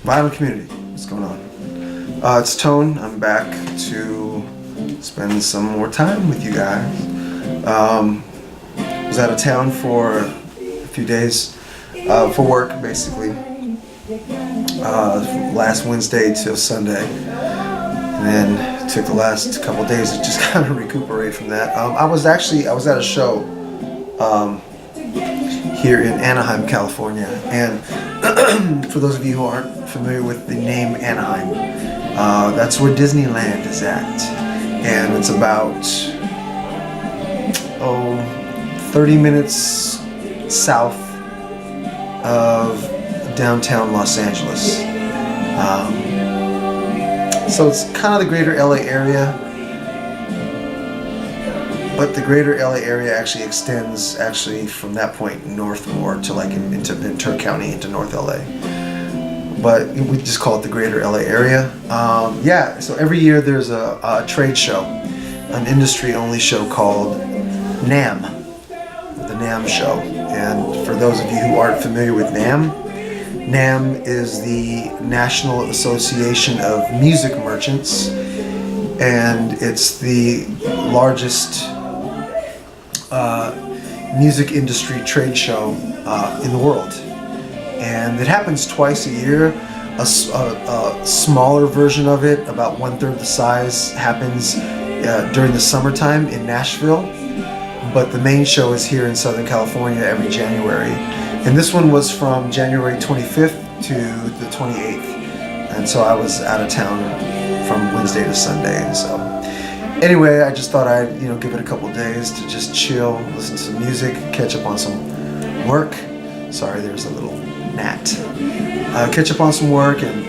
Violent community, what's going on? It's Tone. I'm back to spend some more time with you guys. Was out of town for a few days for work, basically. Last Wednesday till Sunday, and then took the last couple days to just kind of recuperate from that. I was at a show here in Anaheim, California, and for those of you who aren't familiar with the name Anaheim, that's where Disneyland is at, and it's about 30 minutes south of downtown Los Angeles. So it's kind of the greater LA area, but the greater LA area actually extends from that point north more to like into Ventura County, into North LA. But we just call it the greater LA area. Yeah, so every year there's a trade show, an industry-only show called NAMM, the NAMM Show. And for those of you who aren't familiar with NAMM, NAMM is the National Association of Music Merchants, and it's the largest music industry trade show in the world. And it happens twice a year. A smaller version of it, about 1/3 the size, happens during the summertime in Nashville, but the main show is here in Southern California every January. And this one was from January 25th to the 28th. And so I was out of town from Wednesday to Sunday. And so anyway, I just thought I'd, give it a couple days to just chill, listen to some music, catch up on some work. Sorry, there's a little gnat. Catch up on some work and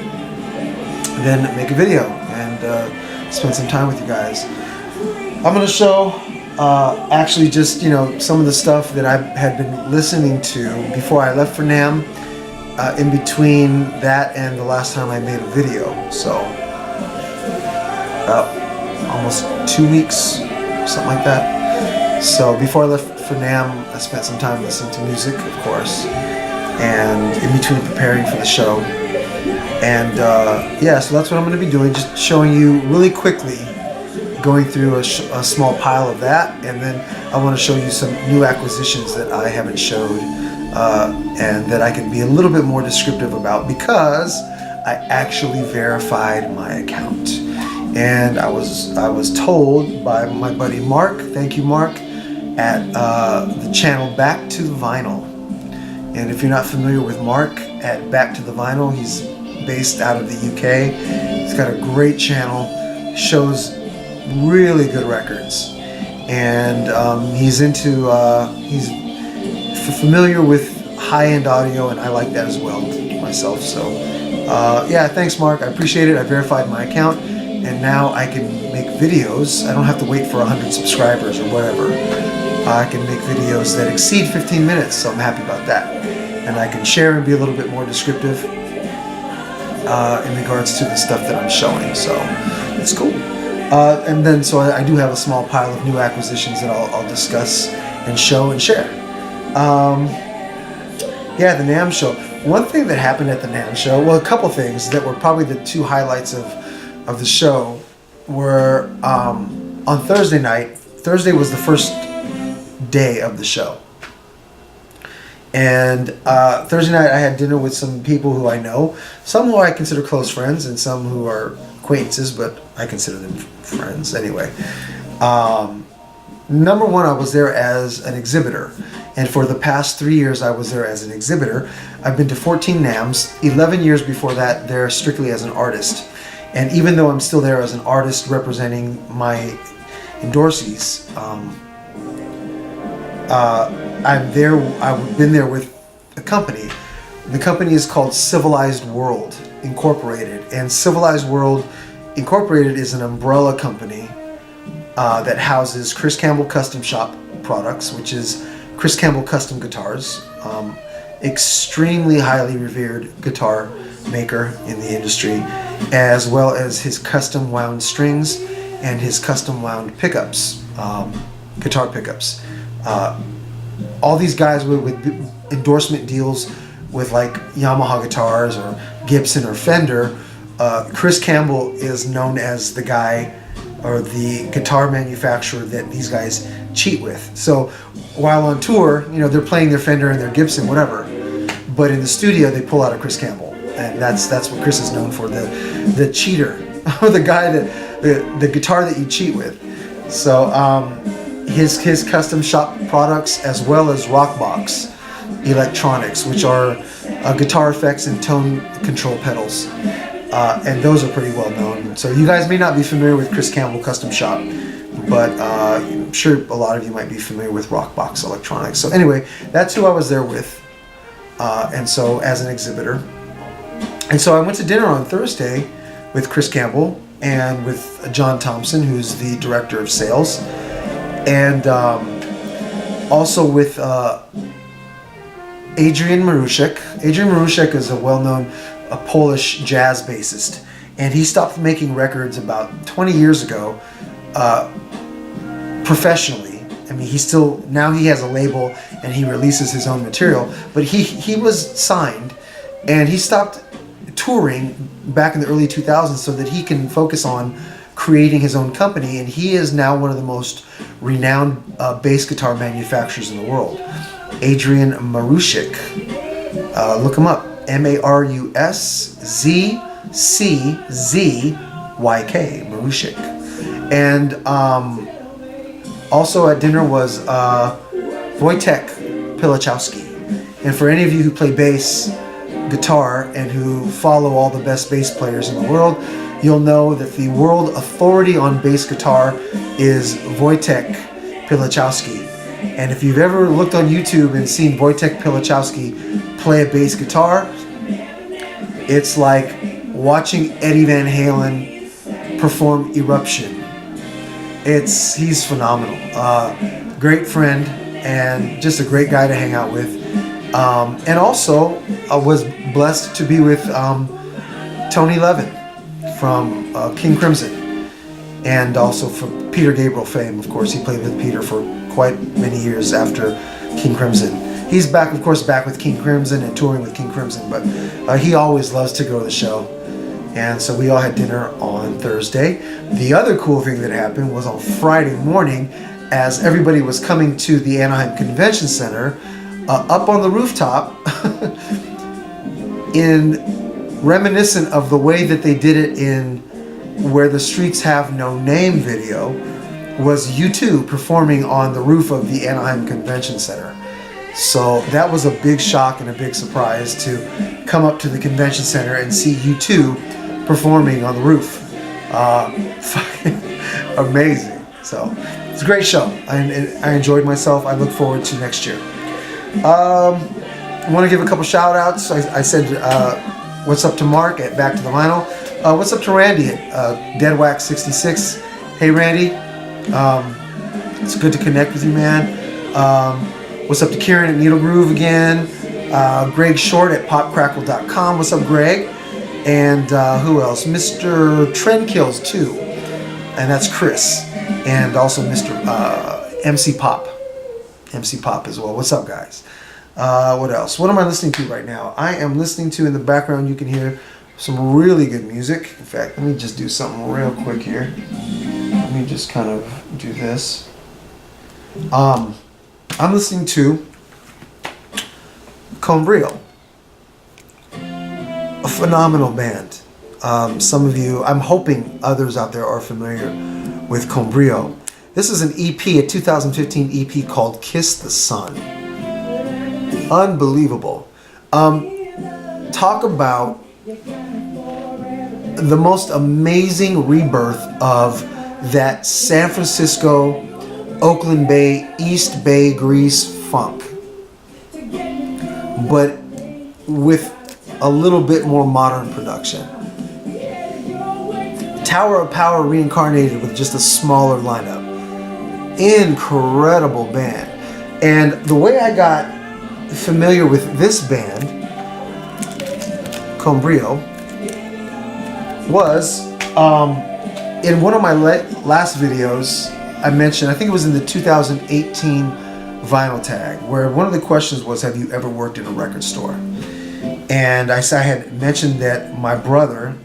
then make a video and spend some time with you guys. I'm going to show actually just some of the stuff that I had been listening to before I left for NAMM, in between that and the last time I made a video. So about almost 2 weeks, something like that. So before I left for NAMM, I spent some time listening to music, of course, and in between preparing for the show. And yeah, so that's what I'm going to be doing, just showing you really quickly, going through a small pile of that, and then I want to show you some new acquisitions that I haven't showed, and that I can be a little bit more descriptive about, because I actually verified my account. And I was told by my buddy Mark, thank you Mark, at the channel Back to the Vinyl. And if you're not familiar with Mark at Back to the Vinyl, he's based out of the UK. He's got a great channel, shows really good records, and he's familiar with high-end audio, and I like that as well myself. So yeah, thanks Mark, I appreciate it. I verified my account, and now I can make videos. I don't have to wait for 100 subscribers or whatever. I can make videos that exceed 15 minutes, so I'm happy about that. And I can share and be a little bit more descriptive in regards to the stuff that I'm showing, so it's cool. And then, so I do have a small pile of new acquisitions that I'll discuss and show and share. Yeah, the NAMM Show. One thing that happened at the NAMM Show, well, a couple things that were probably the two highlights of the show were on Thursday night. Thursday was the first day of the show. And Thursday night I had dinner with some people who I know, some who I consider close friends and some who are acquaintances, but I consider them friends anyway. Number one, I was there as an exhibitor, and for the past 3 years I was there as an exhibitor. I've been to 14 NAMMs, 11 years before that there strictly as an artist. And even though I'm still there as an artist representing my endorsees, I've been there with a company. The company is called Civilized World Incorporated, and Civilized World Incorporated is an umbrella company that houses Chris Campbell Custom Shop products, which is Chris Campbell Custom Guitars, extremely highly revered guitar maker in the industry, as well as his custom wound strings and his custom wound pickups, guitar pickups. All these guys with endorsement deals with like Yamaha guitars or Gibson or Fender, Chris Campbell is known as the guy or the guitar manufacturer that these guys cheat with. So while on tour, you know, they're playing their Fender and their Gibson, whatever, but in the studio they pull out a Chris Campbell, and that's what Chris is known for, the cheater, the guy that the guitar that you cheat with. So his custom shop products, as well as Rockbox electronics, which are guitar effects and tone control pedals. And those are pretty well known. So you guys may not be familiar with Chris Campbell Custom Shop, but I'm sure a lot of you might be familiar with Rockbox Electronics. So anyway, that's who I was there with, and so as an exhibitor. And so I went to dinner on Thursday with Chris Campbell and with John Thompson, who's the director of sales, and also with Adrian Maruszek. Adrian Maruszek is a well-known Polish jazz bassist, and he stopped making records about 20 years ago professionally. I mean, now he has a label and he releases his own material, but he was signed and he stopped touring back in the early 2000s so that he can focus on creating his own company, and he is now one of the most renowned bass guitar manufacturers in the world. Adrian Maruszek. Look him up. Maruszczyk, Maruszek. And also at dinner was Wojtek Pilachowski. And for any of you who play bass guitar and who follow all the best bass players in the world, you'll know that the world authority on bass guitar is Wojtek Pilachowski. And if you've ever looked on YouTube and seen Wojtek Pilachowski play a bass guitar, it's like watching Eddie Van Halen perform Eruption. He's phenomenal. Great friend and just a great guy to hang out with. And also, I was blessed to be with Tony Levin from King Crimson, and also from Peter Gabriel fame. Of course, he played with Peter for quite many years after King Crimson. He's back, of course, back with King Crimson and touring with King Crimson, but he always loves to go to the show. And so we all had dinner on Thursday. The other cool thing that happened was on Friday morning, as everybody was coming to the Anaheim Convention Center, up on the rooftop, in reminiscent of the way that they did it in Where the Streets Have No Name video, was U2 performing on the roof of the Anaheim Convention Center. So that was a big shock and a big surprise to come up to the convention center and see U2 performing on the roof. Fucking amazing. So it's a great show. I enjoyed myself. I look forward to next year. I want to give a couple shout outs. I said what's up to Mark at Back to the Vinyl. What's up to Randy at Deadwax66. Hey Randy, it's good to connect with you, man. What's up to Kieran at Needle Groove again. Greg Short at popcrackle.com. What's up, Greg? And who else? Mr. Trendkills too, and that's Chris. And also Mr. MC Pop as well. What's up, guys? What else? What am I listening to right now? I am listening to, in the background, you can hear some really good music. In fact, let me just do something real quick here. Let me just kind of do this. I'm listening to Con Brio, a phenomenal band. Some of you, I'm hoping others out there are familiar with Con Brio. This is an EP, a 2015 EP called Kiss the Sun. Unbelievable. Talk about the most amazing rebirth of that San Francisco, Oakland Bay, East Bay, Grease funk, but with a little bit more modern production. Tower of Power reincarnated with just a smaller lineup. Incredible band. And the way I got familiar with this band, Con Brio, was in one of my last videos. I mentioned, I think it was in the 2018 Vinyl Tag, where one of the questions was, have you ever worked in a record store? And I had mentioned that my brother,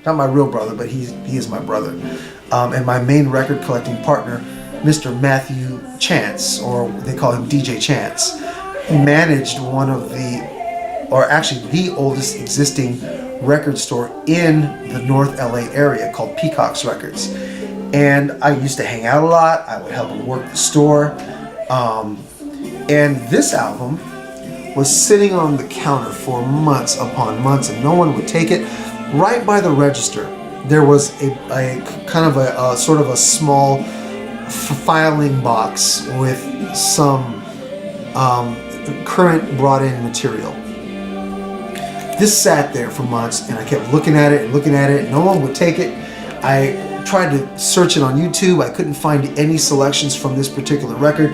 not my real brother, but he is my brother, and my main record collecting partner, Mr. Matthew Chance, or they call him DJ Chance, managed one of the oldest existing record store in the North LA area called Peacock's Records. And I used to hang out a lot. I would help him work the store. And this album was sitting on the counter for months upon months, and no one would take it. Right by the register, there was a kind of a sort of a small filing box with some current brought in material. This sat there for months, and I kept looking at it and looking at it. No one would take it. I tried to search it on YouTube. I couldn't find any selections from this particular record,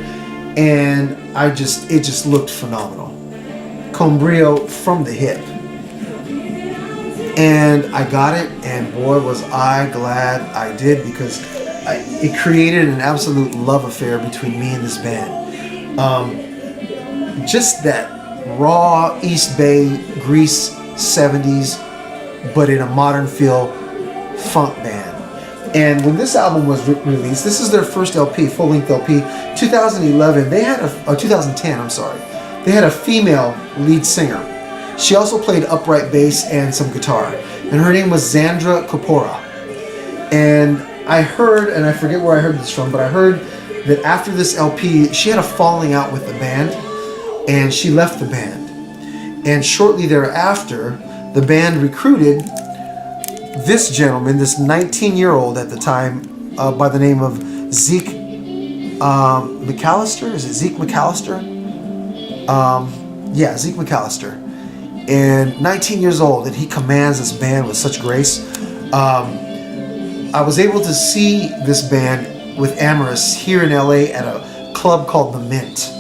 and it just looked phenomenal. Con Brio from the hip. And I got it, and boy was I glad I did, because it created an absolute love affair between me and this band. Just that raw East Bay Grease 70s, but in a modern feel funk band. And when this album was released, this is their first LP, full-length LP, 2011. They had 2010. I'm sorry. They had a female lead singer. She also played upright bass and some guitar, and her name was Zandra Kapora. And I heard, and I forget where I heard this from, but I heard that after this LP, she had a falling out with the band, and she left the band. And shortly thereafter, the band recruited this gentleman, this 19-year-old at the time, by the name of Ziek McCallister. Is it Ziek McCallister? Yeah, Ziek McCallister. And 19 years old, and he commands this band with such grace. I was able to see this band with Amorous here in LA at a club called The Mint.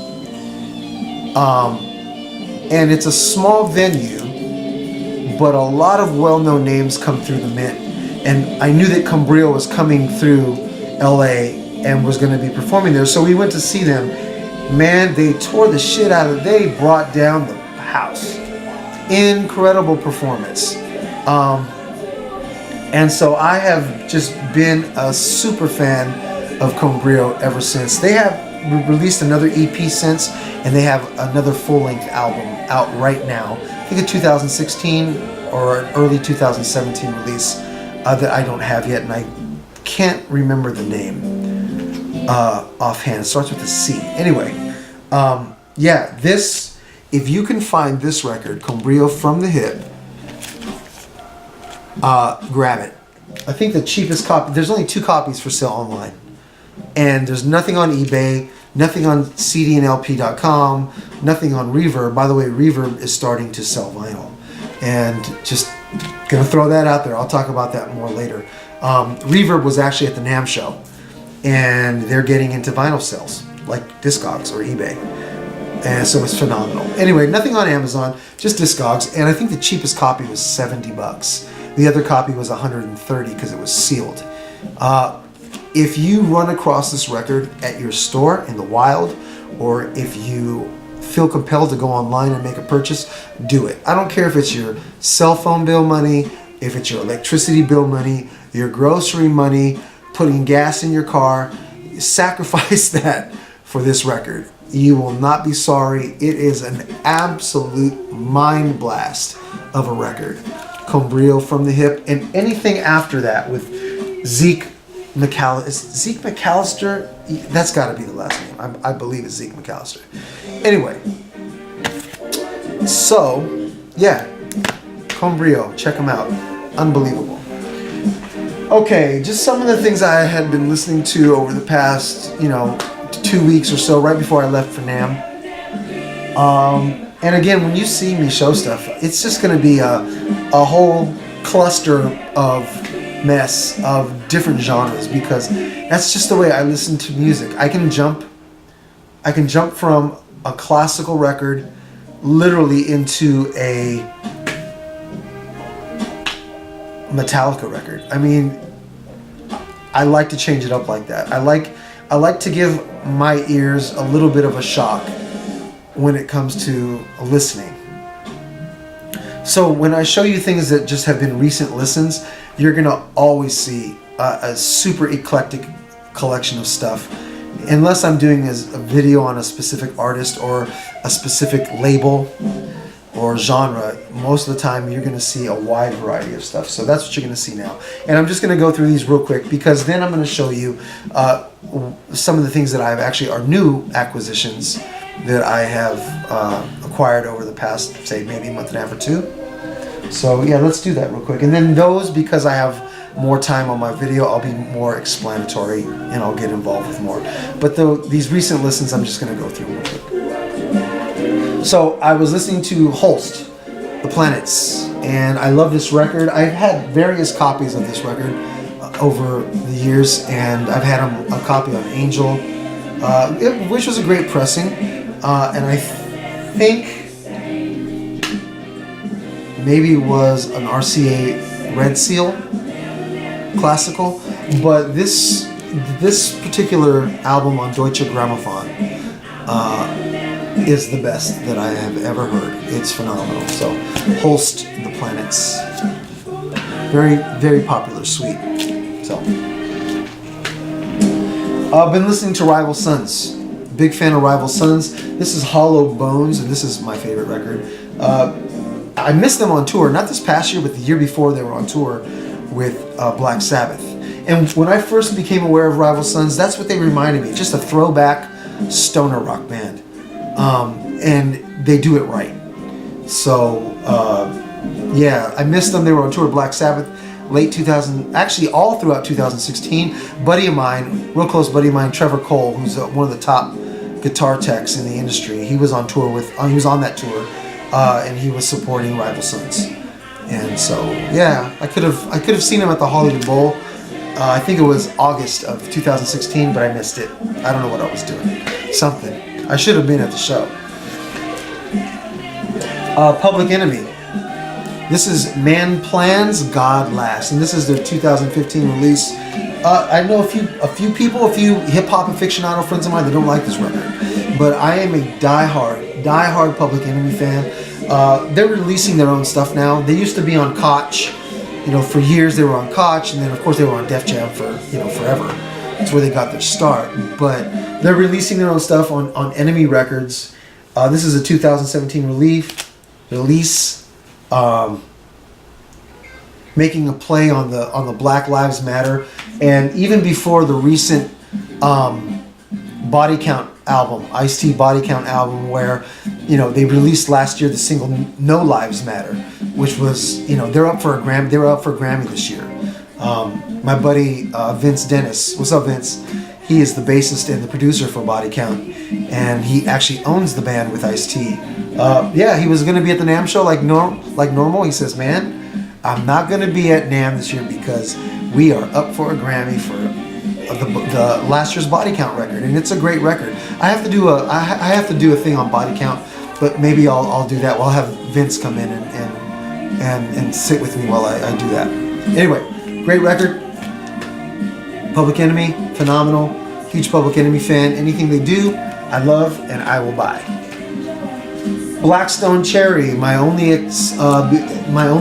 And it's a small venue, but a lot of well-known names come through The Mint. And I knew that Con Brio was coming through LA and was going to be performing there, so we went to see them. Man, they tore the shit out of it. They brought down the house. Incredible performance. And so I have just been a super fan of Con Brio ever since. They have released another EP since, and they have another full-length album out right now. I think a 2016 or an early 2017 release that I don't have yet, and I can't remember the name offhand. It starts with a C. Anyway, yeah, this... If you can find this record, Con Brio from the hip, grab it. I think the cheapest copy, there's only 2 copies for sale online. And there's nothing on eBay, nothing on cdandlp.com, nothing on Reverb. By the way, Reverb is starting to sell vinyl. And just gonna throw that out there. I'll talk about that more later. Reverb was actually at the NAMM Show, and they're getting into vinyl sales, like Discogs or eBay. And so it's phenomenal. Anyway, nothing on Amazon, just Discogs, and I think the cheapest copy was $70. The other copy was $130 because it was sealed. If you run across this record at your store in the wild, or if you feel compelled to go online and make a purchase, do it. I don't care if it's your cell phone bill money, if it's your electricity bill money, your grocery money, putting gas in your car, sacrifice that for this record. You will not be sorry. It is an absolute mind blast of a record. Con Brio from the hip, and anything after that with Ziek McCallister. Ziek McCallister? That's got to be the last name. I believe it's Ziek McCallister. Anyway, so yeah, Con Brio, check them out. Unbelievable. Okay, just some of the things I had been listening to over the past, 2 weeks or so, right before I left for NAMM. And again, when you see me show stuff, it's just going to be a whole cluster of mess of different genres, because that's just the way I listen to music. I can jump from a classical record literally into a Metallica record. I mean, I like to change it up like that. I like to give my ears a little bit of a shock when it comes to listening. So when I show you things that just have been recent listens, you're gonna always see a super eclectic collection of stuff. Unless I'm doing a video on a specific artist or a specific label or genre, most of the time you're going to see a wide variety of stuff. So that's what you're going to see now. And I'm just going to go through these real quick because then I'm going to show you some of the things that I've actually are new acquisitions that I have acquired over the past, say, maybe a month and a half or two. So yeah, let's do that real quick. And then those, because I have more time on my video, I'll be more explanatory and I'll get involved with more. But these recent listens, I'm just going to go through real quick. So I was listening to Holst The Planets, and I love this record. I've had various copies of this record over the years, and I've had a copy on Angel, which was a great pressing, and I think maybe it was an RCA Red Seal classical, but this particular album on Deutsche Grammophon is the best that I have ever heard. It's phenomenal. So Holst The Planets, very, very popular suite. So I've been listening to Rival Sons. Big fan of Rival Sons. This is Hollow Bones, and this is my favorite record. I missed them on tour, not this past year, but the year before they were on tour with Black Sabbath. And when I first became aware of Rival Sons, that's what they reminded me, just a throwback stoner rock band. And they do it right. So, yeah, I missed them. They were on tour with Black Sabbath late 2000, actually all throughout 2016. Buddy of mine, real close buddy of mine, Trevor Cole, who's one of the top guitar techs in the industry, he was on tour with, he was on that tour, and he was supporting Rival Sons. And so, yeah, I could have seen him at the Hollywood Bowl. I think it was August of 2016, but I missed it. I don't know what I was doing. Something. I should have been at the show. Public Enemy. This is Man Plans, God Laughs, and this is their 2015 release. I know a few people, a few hip-hop aficionado friends of mine that don't like this record, but I am a die-hard Public Enemy fan. They're releasing their own stuff now. They used to be on Koch. You know, for years they were on Koch, and then of course they were on Def Jam for, you know, forever. That's where they got their start. But they're releasing their own stuff on Enemy Records. This is a 2017 release, making a play on the Black Lives Matter, and even before the recent Body Count album, Ice-T Body Count album, where, you know, they released last year the single No Lives Matter, which was, you know, they were up for a Grammy this year. My buddy Vince Dennis, what's up Vince? He is the bassist and the producer for Body Count, and he actually owns the band with Ice-T. Yeah, he was going to be at the NAMM Show like normal. He says, man, I'm not going to be at NAMM this year because we are up for a Grammy for the last year's Body Count record, and it's a great record. I have to do a thing on Body Count, but maybe I'll do that. I'll have Vince come in and sit with me while I do that. Anyway, great record. Public Enemy, phenomenal. Huge Public Enemy fan. Anything they do, I love and I will buy. Blackstone Cherry, my only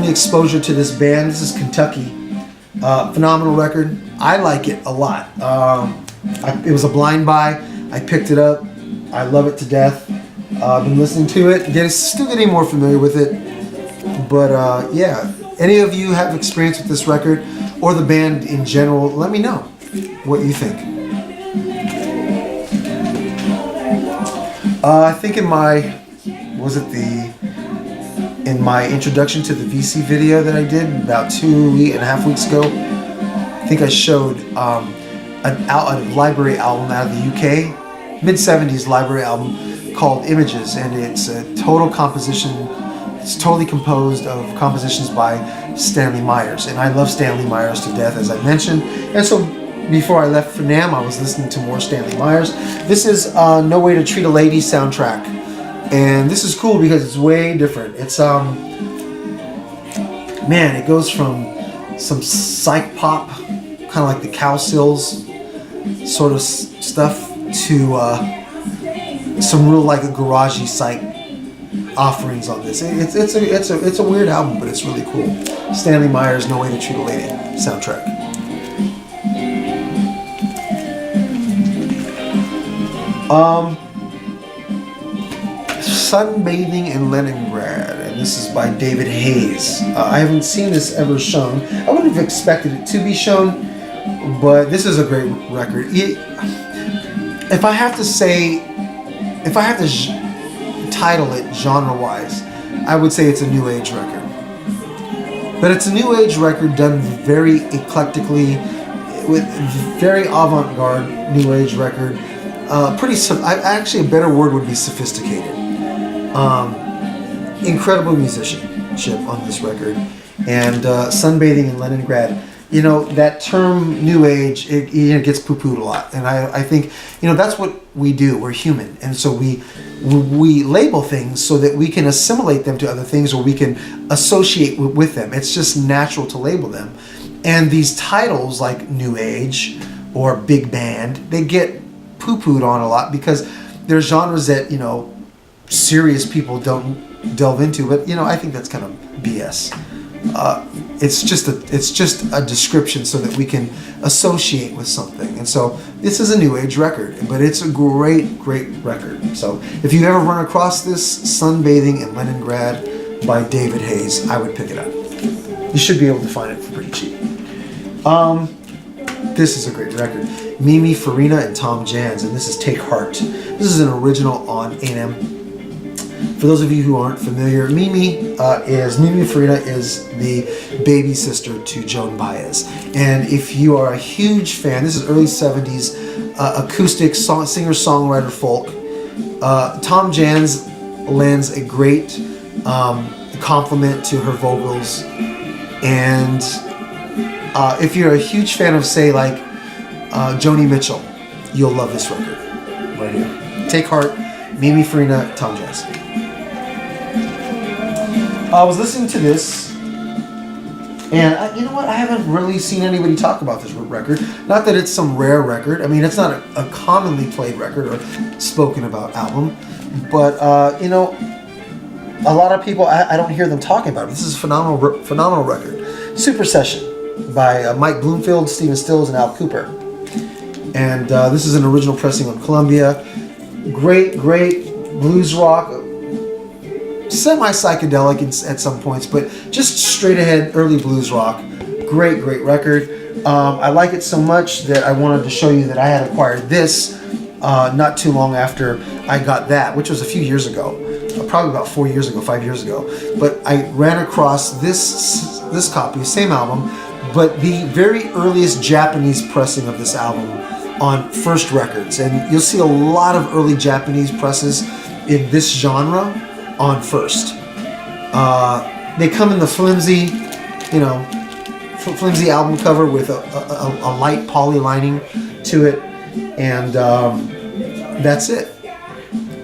exposure to this band. This is Kentucky. Phenomenal record. I like it a lot. It was a blind buy. I picked it up. I love it to death. I've been listening to it. Still getting more familiar with it. But yeah, any of you have experience with this record or the band in general, let me know what you think. I think in my introduction to the VC video that I did about 2.5 weeks ago, I think I showed a library album out of the UK, mid-70s library album called Images, and it's a total composition. It's totally composed of compositions by Stanley Myers, and I love Stanley Myers to death, as I mentioned. And so before I left for NAMM, I was listening to more Stanley Myers. This is No Way to Treat a Lady soundtrack, and this is cool because it's way different. It's man, it goes from some psych pop, kind of like the Cowsills sort of stuff, to some real like a garagey psych offerings on this. It's a weird album, but it's really cool. Stanley Meyer's "No Way to Treat a Lady" soundtrack. Sunbathing in Leningrad, and this is by David Hayes. I haven't seen this ever shown. I wouldn't have expected it to be shown, but this is a great record. If I have to title it genre-wise, I would say it's a new age record. But it's a new age record done very eclectically, with very avant-garde new age record. Actually, a better word would be sophisticated. Incredible musicianship on this record. And Sunbathing in Leningrad, you know, that term new age, it gets poo-pooed a lot. And I think, you know, that's what we do. We're human. And so we label things so that we can assimilate them to other things, or we can associate with them. It's just natural to label them. And these titles like new age or big band, they get poo-pooed on a lot because they're genres that, you know, serious people don't delve into. But, you know, I think that's kind of BS. It's just a description so that we can associate with something. And so this is a new age record, but it's a great record. So if you ever run across this, Sunbathing in Leningrad by David Hayes, I would pick it up. You should be able to find it for pretty cheap. This is a great record. Mimi, Farina, and Tom Jans, and this is Take Heart. This is an original on NAMM. For those of you who aren't familiar, Mimi Farina is the baby sister to Joan Baez. And if you are a huge fan, this is early 70s acoustic singer-songwriter folk. Tom Jans lends a great compliment to her vocals. And if you're a huge fan of, say, like Joni Mitchell, you'll love this record right here. Take Heart, Mimi Farina, Tom Jans. I was listening to this, and you know what? I haven't really seen anybody talk about this record. Not that it's some rare record. I mean, it's not a commonly played record or spoken about album, but you know, a lot of people, I don't hear them talking about it. This is a phenomenal record. Super Session by Mike Bloomfield, Stephen Stills, and Al Cooper. And this is an original pressing on Columbia. Great blues rock. Semi-psychedelic at some points, but just straight ahead early blues rock. Great record. I like it so much that I wanted to show you that I had acquired this not too long after I got that, which was a few years ago, probably about 5 years ago. But I ran across this copy, same album, but the very earliest Japanese pressing of this album on First Records. And you'll see a lot of early Japanese presses in this genre on First. They come in the flimsy album cover with a light poly lining to it, and that's it.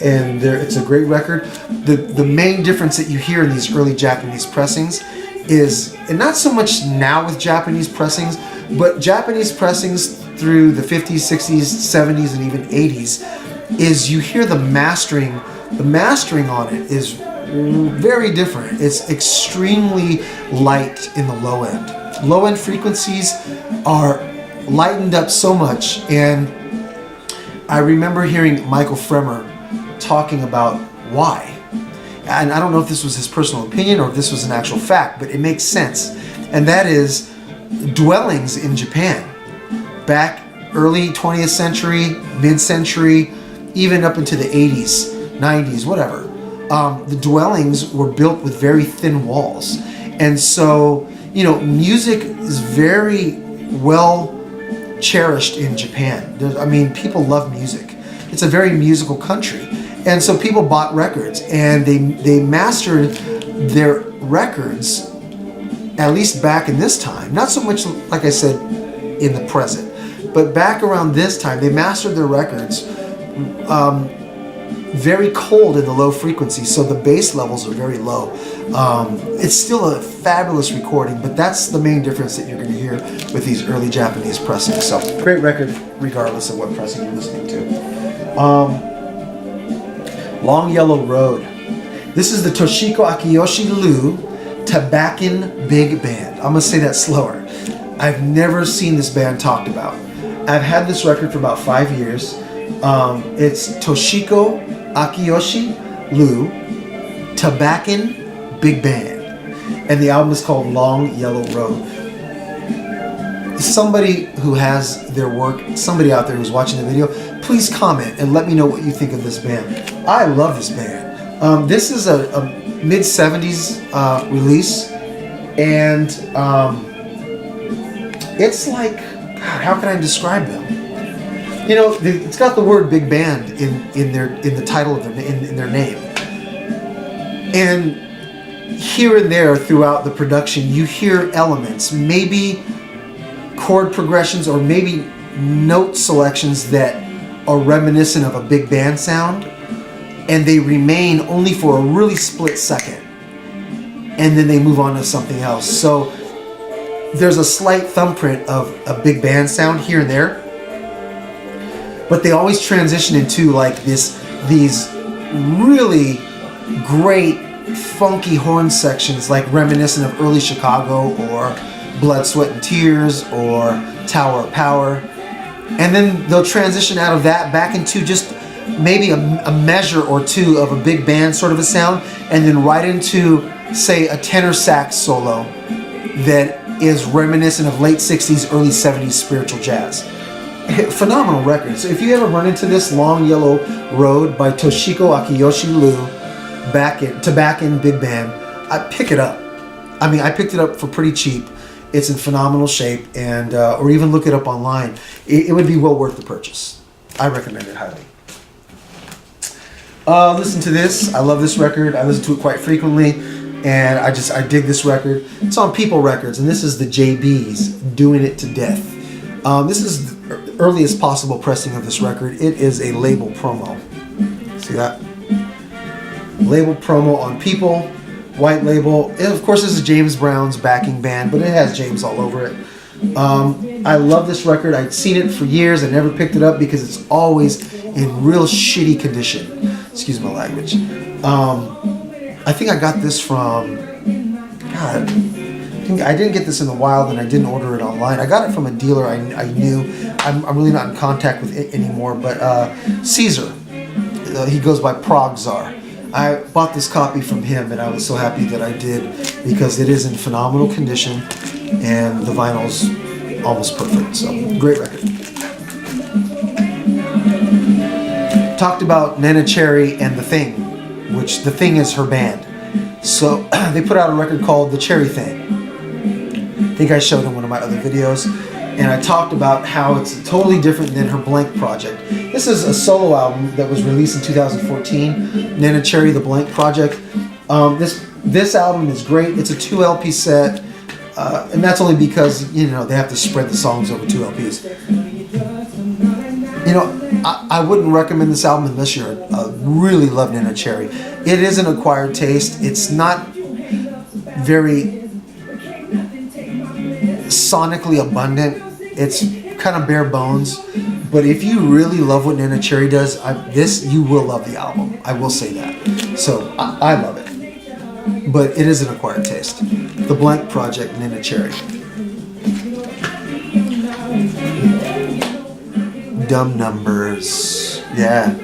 And it's a great record. The main difference that you hear in these early Japanese pressings is, and not so much now with Japanese pressings, but Japanese pressings through the 50s, 60s, 70s, and even 80s, is you hear the mastering. The mastering on it is very different. It's extremely light in the low end. Low end frequencies are lightened up so much, and I remember hearing Michael Fremer talking about why. And I don't know if this was his personal opinion or if this was an actual fact, but it makes sense. And that is dwellings in Japan. Back early 20th century, mid-century, even up into the 80s, 90s, whatever. The dwellings were built with very thin walls. And so, you know, music is very well cherished in Japan. I mean, people love music. It's a very musical country. And so people bought records, and they mastered their records, at least back in this time. Not so much, like I said, in the present, but back around this time, they mastered their records very cold in the low frequency, so the bass levels are very low. It's still a fabulous recording, but that's the main difference that you're going to hear with these early Japanese pressings. So great record regardless of what pressing you're listening to. Long Yellow Road. This is the Toshiko Akiyoshi Lu Tabakin Big Band. I'm gonna say that slower. I've never seen this band talked about. I've had this record for about 5 years. It's Toshiko Akiyoshi Lu Tabakin Big Band, and the album is called Long Yellow Road. Somebody who has their work, somebody out there who's watching the video, please comment and let me know what you think of this band. I love this band. This is a mid-70s release, and it's like, God, how can I describe them? You know, it's got the word big band in the title of in their name, and here and there throughout the production you hear elements, maybe chord progressions or maybe note selections that are reminiscent of a big band sound, and they remain only for a really split second, and then they move on to something else. So there's a slight thumbprint of a big band sound here and there, but they always transition into like these really great funky horn sections, like reminiscent of early Chicago or Blood, Sweat and Tears or Tower of Power, and then they'll transition out of that back into just maybe a measure or two of a big band sort of a sound, and then right into, say, a tenor sax solo that is reminiscent of late 60s, early 70s spiritual jazz. Phenomenal record. So if you ever run into this, Long Yellow Road by Toshiko Akiyoshi Lu, Tabakin Big Band, I pick it up. I mean, I picked it up for pretty cheap. It's in phenomenal shape, and or even look it up online. It would be well worth the purchase. I recommend it highly. Listen to this. I love this record. I listen to it quite frequently, and I dig this record. It's on People Records, and this is the JBs, Doing It to Death. This is the earliest possible pressing of this record. It is a label promo. See that? Label promo on People, white label. And of course, this is James Brown's backing band, but it has James all over it. I love this record. I'd seen it for years. I never picked it up because it's always in real shitty condition. Excuse my language. I think I got this from, God, I didn't get this in the wild, and I didn't order it online. I got it from a dealer I knew. I'm really not in contact with it anymore, but Caesar. He goes by Prague Czar. I bought this copy from him, and I was so happy that I did, because it is in phenomenal condition, and the vinyl's almost perfect. So, great record. Talked about Nena Cherry and The Thing, which The Thing is her band. So they put out a record called The Cherry Thing. I think I showed in one of my other videos, and I talked about how it's totally different than her Blank project. This is a solo album that was released in 2014, Nena Cherry, The Blank Project. This album is great. It's a 2 LP set, and that's only because, you know, they have to spread the songs over 2 LPs. You know, I wouldn't recommend this album unless you're really love Nena Cherry. It is an acquired taste. It's not very sonically abundant. It's kind of bare bones. But if you really love what Nena Cherry does, you will love the album. I will say that. So I love it. But it is an acquired taste. The Blank Project, Nena Cherry. Dumb Numbers. Yeah.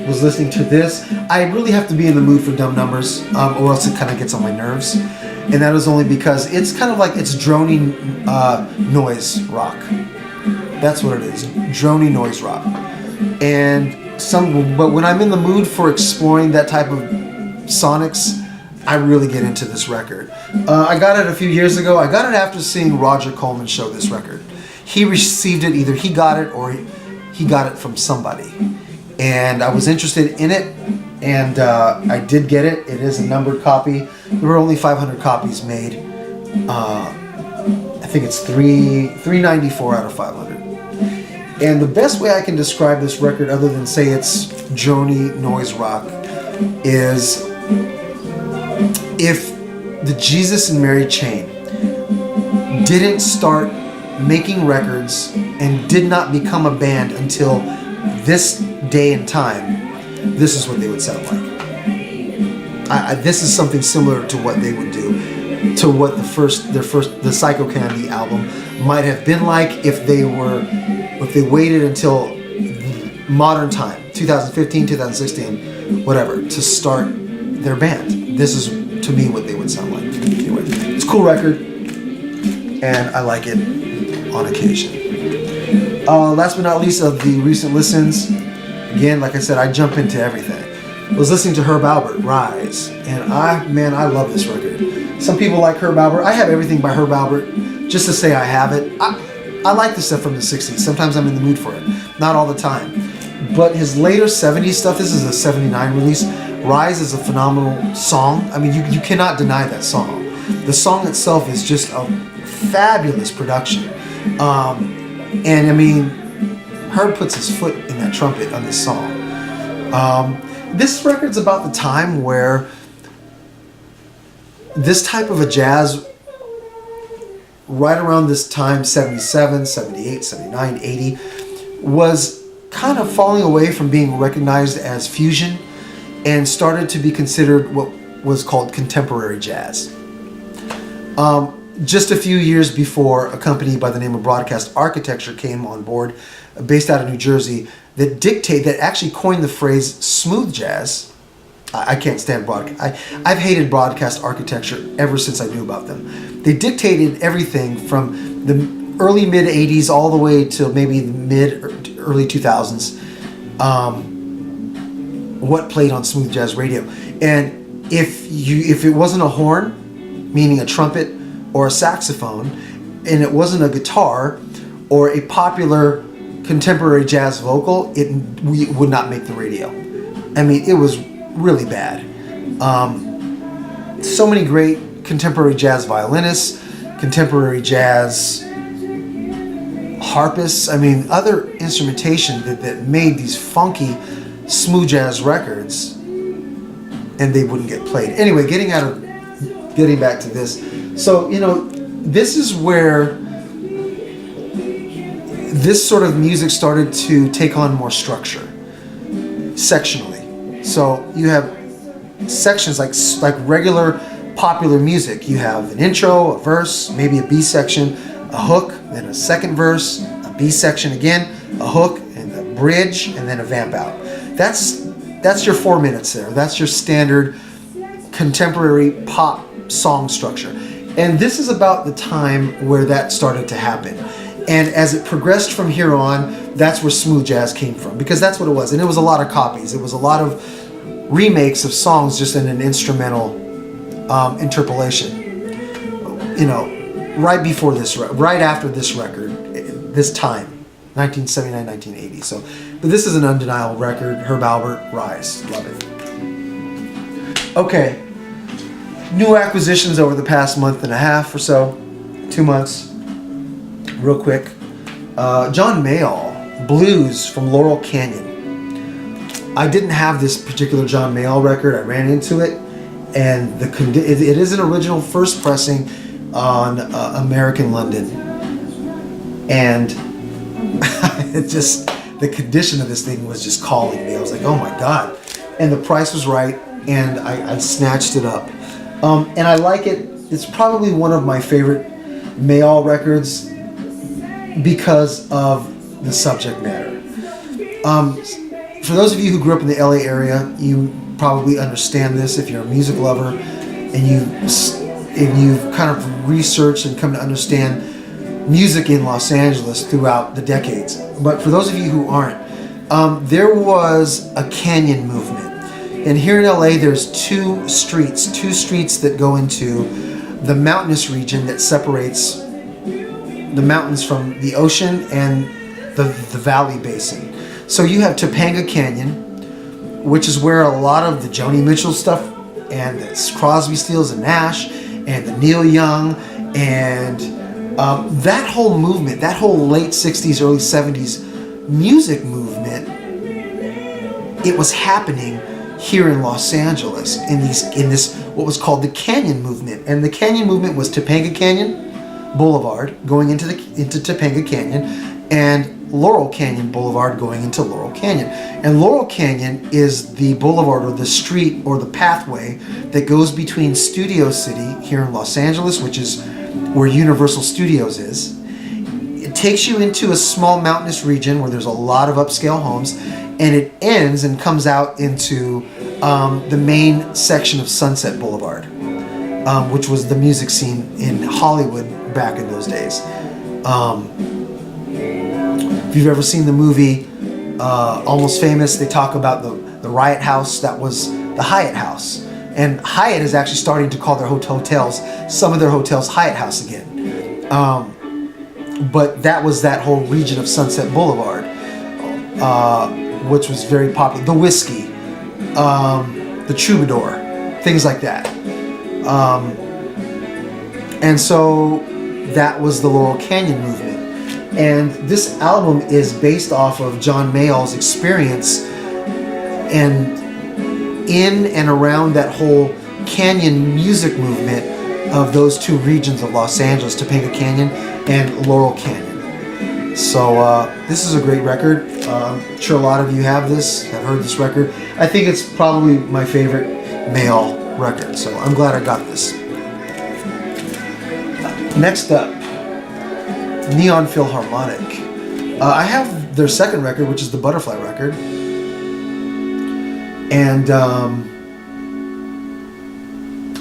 Was listening to this. I really have to be in the mood for Dumb Numbers, or else it kind of gets on my nerves. And that is only because it's kind of like it's droning noise rock. That's what it is. Drony noise rock. But when I'm in the mood for exploring that type of sonics, I really get into this record. I got it a few years ago. I got it after seeing Roger Coleman show this record. He received it, either he got it or he got it from somebody. And I was interested in it, and I did get it. It is a numbered copy. There were only 500 copies made. I think it's 394 out of 500. And the best way I can describe this record, other than say it's drony noise rock, is if the Jesus and Mary Chain didn't start making records and did not become a band until this day and time, this is what they would sound like. this is something similar to what they would do, to what the Psycho Candy album might have been like if they waited until modern time, 2015, 2016, whatever, to start their band. This is, to me, what they would sound like. Anyway, it's a cool record, and I like it on occasion. Last but not least of the recent listens, again, like I said, I jump into everything. I was listening to Herb Alpert, Rise, and I love this record. Some people like Herb Alpert. I have everything by Herb Alpert just to say I have it. I like the stuff from the 60s. Sometimes I'm in the mood for it. Not all the time. But his later 70s stuff, this is a 79 release, Rise is a phenomenal song. I mean, you cannot deny that song. The song itself is just a fabulous production. And I mean, Herb puts his foot in that trumpet on this song. This record's about the time where this type of a jazz, right around this time, 77, 78, 79, 80, was kind of falling away from being recognized as fusion and started to be considered what was called contemporary jazz. Just a few years before, a company by the name of Broadcast Architecture came on board, based out of New Jersey, that actually coined the phrase smooth jazz. I can't stand broadcast. I've hated Broadcast Architecture ever since I knew about them. They dictated everything from the early mid 80s all the way to maybe the mid early 2000s. What played on smooth jazz radio, and if it wasn't a horn, meaning a trumpet or a saxophone, and it wasn't a guitar or a popular contemporary jazz vocal, we would not make the radio. I mean, it was really bad. So many great contemporary jazz violinists, contemporary jazz harpists, I mean, other instrumentation that made these funky smooth jazz records, and they wouldn't get played. Anyway, getting back to this. So, this is where this sort of music started to take on more structure, sectionally. So you have sections like regular popular music. You have an intro, a verse, maybe a B section, a hook, then a second verse, a B section again, a hook, and a bridge, and then a vamp out. That's your 4 minutes there. That's your standard contemporary pop song structure. And this is about the time where that started to happen. And as it progressed from here on, that's where smooth jazz came from, because that's what it was. And it was a lot of copies. It was a lot of remakes of songs just in an instrumental interpolation. Right after this record, this time, 1979, 1980. So, but this is an undeniable record. Herb Alpert, Rise. Love it. Okay. New acquisitions over the past month and a half or so. 2 months. Real quick. John Mayall, Blues from Laurel Canyon. I didn't have this particular John Mayall record. I ran into it. And it is an original first pressing on American London. And the condition of this thing was just calling me. I was like, oh my God. And the price was right, and I snatched it up. And I like it. It's probably one of my favorite Mayall records because of the subject matter. For those of you who grew up in the LA area, you probably understand this if you're a music lover and you've kind of researched and come to understand music in Los Angeles throughout the decades. But for those of you who aren't, there was a canyon movement. And here in LA, there's two streets that go into the mountainous region that separates the mountains from the ocean and the valley basin. So you have Topanga Canyon, which is where a lot of the Joni Mitchell stuff and the Crosby, Stills and Nash and the Neil Young and that whole movement, that whole late 60s, early 70s music movement, it was happening here in Los Angeles in this what was called the Canyon Movement. And the Canyon Movement was Topanga Canyon Boulevard going into Topanga Canyon, and Laurel Canyon Boulevard going into Laurel Canyon. And Laurel Canyon is the boulevard or the street or the pathway that goes between Studio City here in Los Angeles, which is where Universal Studios is. It takes you into a small mountainous region where there's a lot of upscale homes, and it ends and comes out into the main section of Sunset Boulevard, which was the music scene in Hollywood back in those days. If you've ever seen the movie Almost Famous, they talk about the Riot House. That was the Hyatt House. And Hyatt is actually starting to call their hotels, some of their hotels, Hyatt House again. But that was that whole region of Sunset Boulevard, which was very popular. The Whiskey, the Troubadour, things like that. And so that was the Laurel Canyon movement. And this album is based off of John Mayall's experience and in and around that whole canyon music movement of those two regions of Los Angeles, Topanga Canyon and Laurel Canyon. So this is a great record. I'm sure a lot of you have heard this record. I think it's probably my favorite Mayall record, so I'm glad I got this. Next up, Neon Philharmonic. I have their second record, which is the Butterfly record. And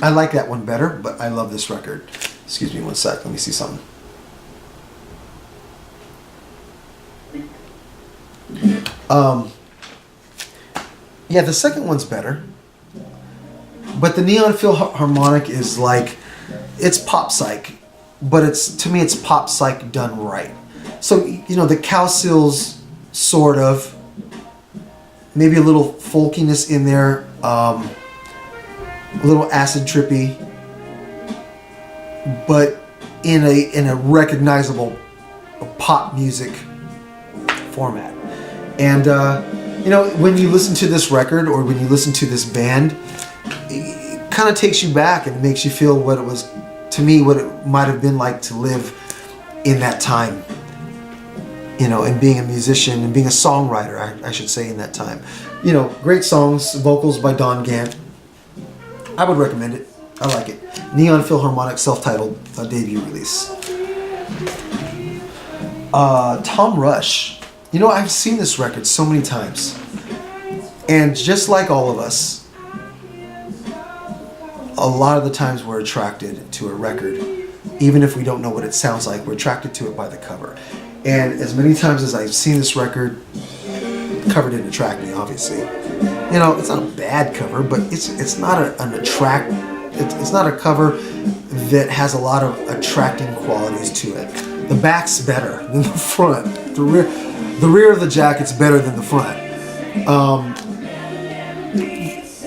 I like that one better, but I love this record. Excuse me one sec, let me see something. Yeah, the second one's better. But the Neon Philharmonic is like, it's pop psych. But to me, it's pop psych done right. So, you know, the Cow Seals, sort of, maybe a little folkiness in there, a little acid trippy, but in a recognizable pop music format. And you know, when you listen to this record or when you listen to this band, it kind of takes you back and makes you feel what it was. To me, what it might have been like to live in that time, you know, and being a musician and being a songwriter, I should say, in that time. You know, great songs, vocals by Don Gant. I would recommend it. I like it. Neon Philharmonic self-titled debut release. Tom Rush. You know, I've seen this record so many times. And just like all of us, a lot of the times we're attracted to a record, even if we don't know what it sounds like, we're attracted to it by the cover. And as many times as I've seen this record, the cover didn't attract me, obviously. You know, it's not a bad cover, but it's not it's not a cover that has a lot of attracting qualities to it. The back's better than the front. The rear of the jacket's better than the front.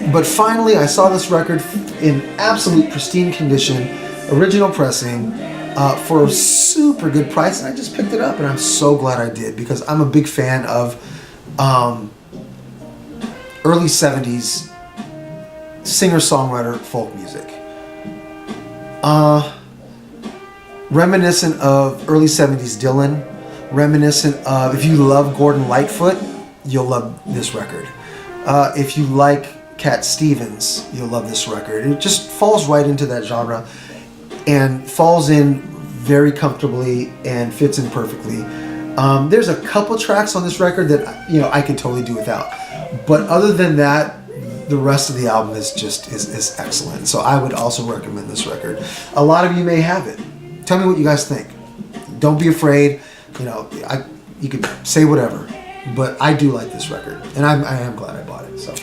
But finally, I saw this record in absolute pristine condition, original pressing, for a super good price, and I just picked it up, and I'm so glad I did, because I'm a big fan of early 70s singer-songwriter folk music. Reminiscent of early 70s Dylan, reminiscent of, if you love Gordon Lightfoot, you'll love this record. If you like Cat Stevens, you'll love this record. It just falls right into that genre and falls in very comfortably and fits in perfectly. There's a couple tracks on this record that, you know, I could totally do without, but other than that, the rest of the album is excellent. So I would also recommend this record. A lot of you may have it. Tell me what you guys think. Don't be afraid. You know, you could say whatever, but I do like this record, and I am glad I bought it. So.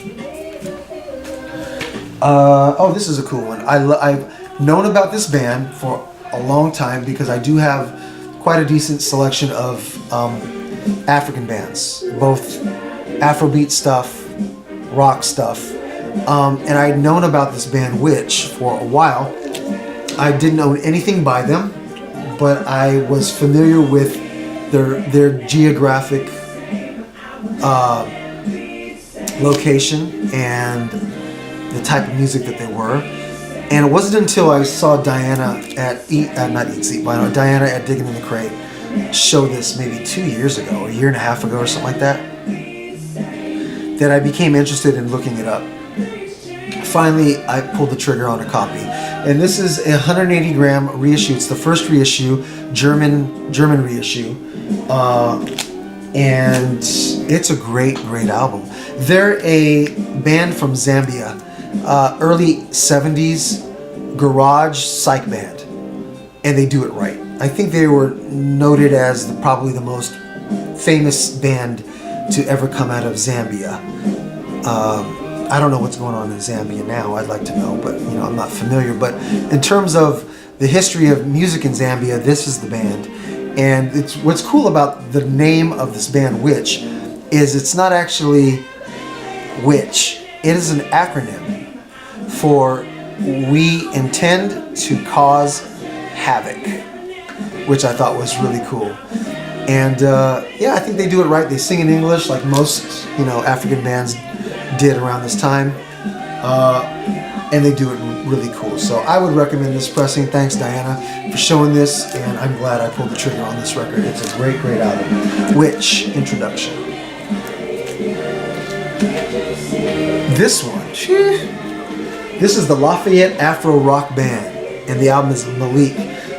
Oh, this is a cool one. I've known about this band for a long time because I do have quite a decent selection of African bands, both Afrobeat stuff, rock stuff, and I'd known about this band Witch for a while. I didn't own anything by them, but I was familiar with their geographic location and the type of music that they were. And it wasn't until I saw Diana at Diana at Digging in the Crate show this maybe 2 years ago, a year and a half ago or something like that, that I became interested in looking it up. Finally, I pulled the trigger on a copy. And this is a 180 gram reissue. It's the first reissue, German reissue. And it's a great album. They're a band from Zambia, early 70s garage psych band, and they do it right. I think they were noted as probably the most famous band to ever come out of Zambia. I don't know what's going on in Zambia now. I'd like to know, but I'm not familiar. But in terms of the history of music in Zambia, this is the band. And what's cool about the name of this band, Witch, is it's not actually Witch. It is an acronym for We Intend to Cause Havoc, which I thought was really cool. And I think they do it right. They sing in English like most African bands did around this time, and they do it really cool. So I would recommend this pressing. Thanks, Diana, for showing this, and I'm glad I pulled the trigger on this record. It's a great album. Witch, introduction. This one, this is the Lafayette Afro Rock Band, and the album is Malik.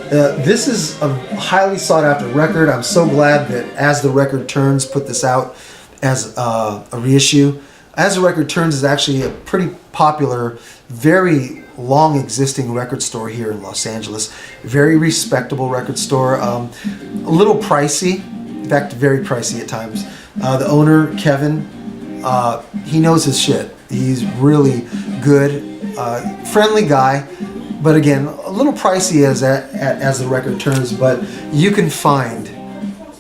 This is a highly sought after record. I'm so glad that As the Record Turns put this out as a reissue. As the Record Turns is actually a pretty popular, very long existing record store here in Los Angeles. Very respectable record store. A little pricey, in fact very pricey at times. The owner, Kevin, he knows his shit. He's really good, friendly guy, but again, a little pricey as the record turns, but you can find it.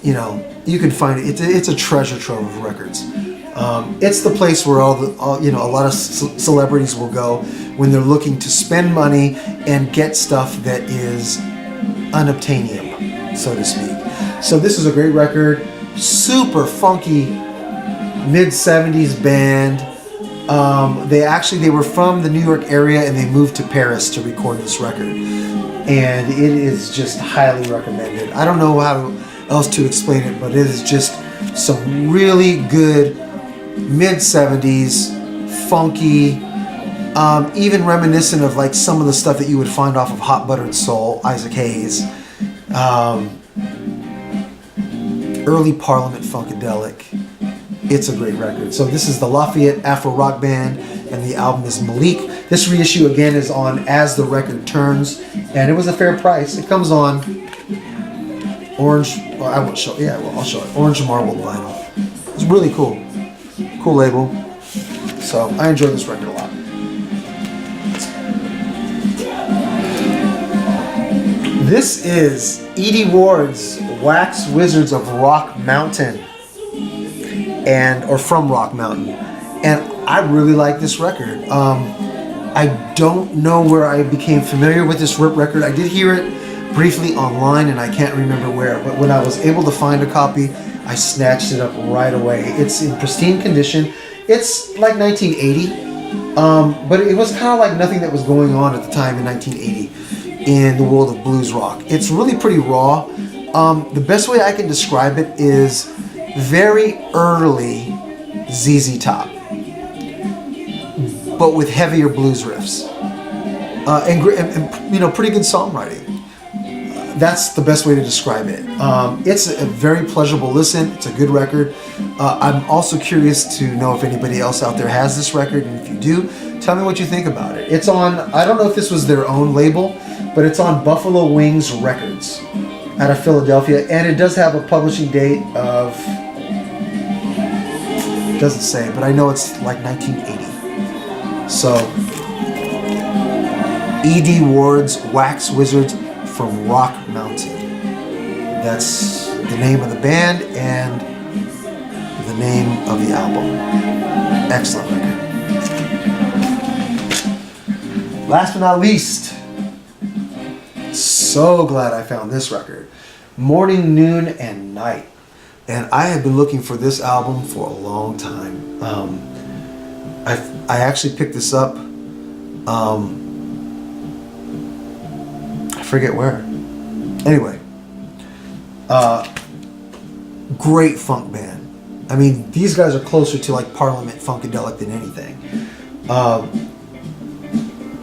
It's a treasure trove of records. It's the place where a lot of celebrities will go when they're looking to spend money and get stuff that is unobtainium, so to speak. So this is a great record, super funky, mid-70s band. They were from the New York area and they moved to Paris to record this record, and it is just highly recommended. I don't know how else to explain it, but it is just some really good mid-70s funky, even reminiscent of like some of the stuff that you would find off of Hot Buttered Soul, Isaac Hayes, early Parliament Funkadelic. It's a great record. So this is the Lafayette Afro Rock Band, and the album is Malik. This reissue again is on As the Record Turns, and it was a fair price. It comes on orange. Well, I won't show. Yeah, well, I'll show it. Orange marbled vinyl. It's really cool. Cool label. So I enjoy this record a lot. This is Edie Ward's Wax Wizards of Rock Mountain. Or from Rock Mountain, and I really like this record. I don't know where I became familiar with this record. I did hear it briefly online, and I can't remember where, but when I was able to find a copy, I snatched it up right away. It's in pristine condition. It's like 1980, but it was kind of like nothing that was going on at the time in 1980 in the world of blues rock. It's really pretty raw. The best way I can describe it is very early ZZ Top, but with heavier blues riffs, and pretty good songwriting. That's the best way to describe it. It's a very pleasurable listen. It's a good record. I'm also curious to know if anybody else out there has this record, and if you do, tell me what you think about it. It's on, I don't know if this was their own label, but it's on Buffalo Wings Records out of Philadelphia, and it does have a publishing date of, doesn't say, but I know it's like 1980. So, E.D. Ward's Wax Wizards from Rock Mountain. That's the name of the band and the name of the album. Excellent record. Last but not least, so glad I found this record. Morning, Noon, and Night. And I have been looking for this album for a long time. I actually picked this up, I forget where. Anyway, Great funk band. I mean, these guys are closer to like Parliament Funkadelic than anything.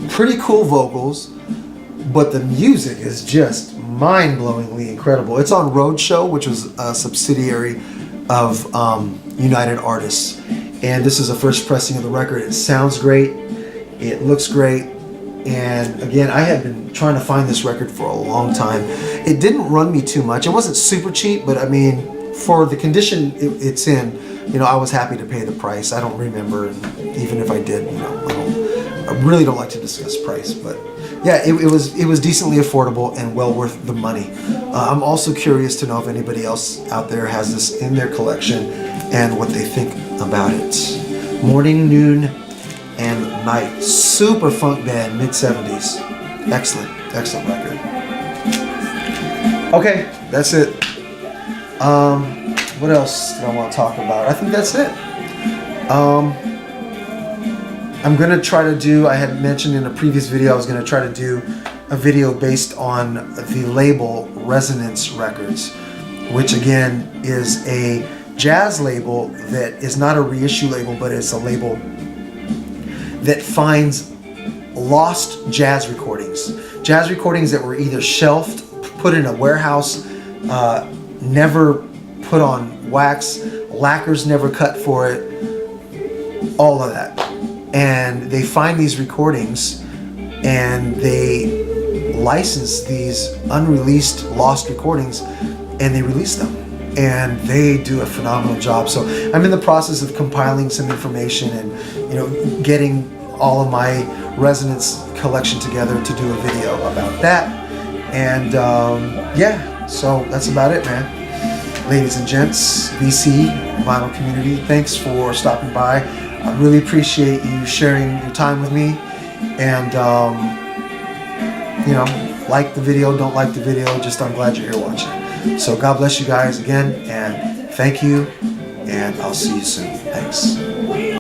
Pretty cool vocals, but the music is just mind-blowingly incredible. It's on Roadshow, which was a subsidiary of United Artists, and this is a first pressing of the record. It sounds great, it looks great, and again, I had been trying to find this record for a long time. It didn't run me too much. It wasn't super cheap, but I mean, for the condition it's in, you know, I was happy to pay the price. I don't remember, and even if I did, you know, I really don't like to discuss price, but yeah, it was decently affordable and well worth the money. I'm also curious to know if anybody else out there has this in their collection and what they think about it. Morning, noon, and night. Super funk band, mid-70s. Excellent, excellent record. Okay, that's it. What else do I want to talk about? I think that's it. I'm going to try to do, I had mentioned in a previous video, I was going to try to do a video based on the label Resonance Records, which again is a jazz label that is not a reissue label, but it's a label that finds lost jazz recordings that were either shelved, put in a warehouse, never put on wax, lacquers never cut for it, all of that. And they find these recordings and they license these unreleased lost recordings and they release them. And they do a phenomenal job. So I'm in the process of compiling some information and, you know, getting all of my Resonance collection together to do a video about that. And yeah, so that's about it, man. Ladies and gents, VC vinyl community, thanks for stopping by. I really appreciate you sharing your time with me, and you know, like the video, don't like the video, just I'm glad you're here watching. So God bless you guys again, and thank you, and I'll see you soon. Thanks.